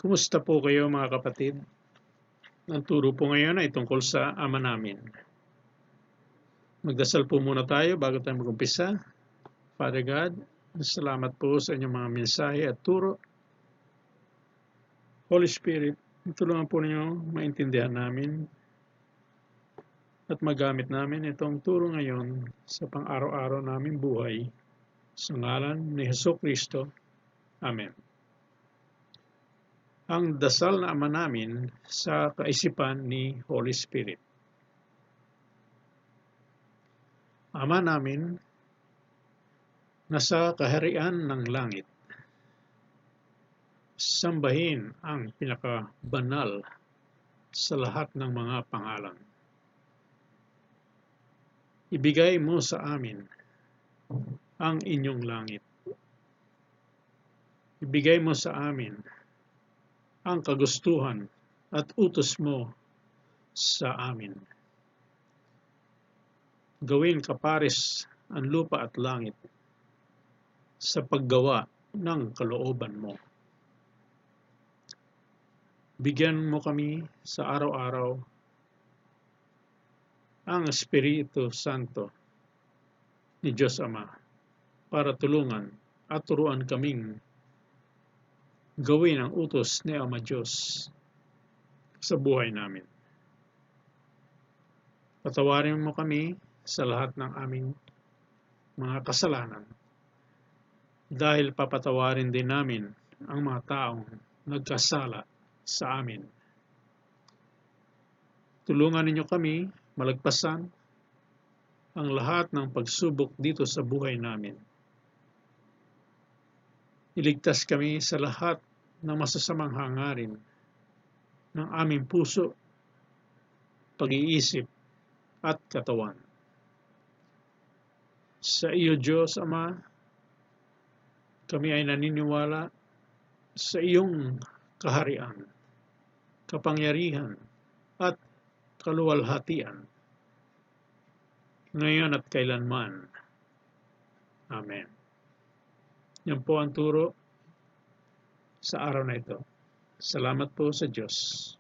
Kumusta po kayo mga kapatid? Ang turo po ngayon ay tungkol sa Ama namin. Magdasal po muna tayo bago tayo mag-umpisa. Father God, salamat po sa inyong mga mensahe at turo. Holy Spirit, tulungan po ninyo maintindihan namin at magamit namin itong turo ngayon sa pang-araw-araw naming buhay. Sa ngalan ni Jesucristo. Amen. Ang dasal na Ama namin sa kaisipan ni Holy Spirit. Ama namin, nasa kaharian ng langit, sambahin ang pinakabanal sa lahat ng mga pangalan. Ibigay mo sa amin ang inyong langit. Ibigay mo sa amin ang kagustuhan at utos mo sa amin. Gawin kapares ang lupa at langit sa paggawa ng kalooban mo. Bigyan mo kami sa araw-araw ang Espiritu Santo ni Diyos Ama para tulungan at turuan kaming gawin ang utos ni Ama Diyos sa buhay namin. Patawarin mo kami sa lahat ng aming mga kasalanan dahil papatawarin din namin ang mga taong nagkasala sa amin. Tulungan ninyo kami malagpasan ang lahat ng pagsubok dito sa buhay namin. Iligtas kami sa lahat ng masasamang hangarin ng aming puso, pag-iisip at katawan. Sa iyo, Diyos Ama, kami ay naniniwala sa iyong kaharian, kapangyarihan at kaluwalhatian, ngayon at kailanman. Amen. Yan po ang turo sa araw na ito. Salamat po sa Diyos.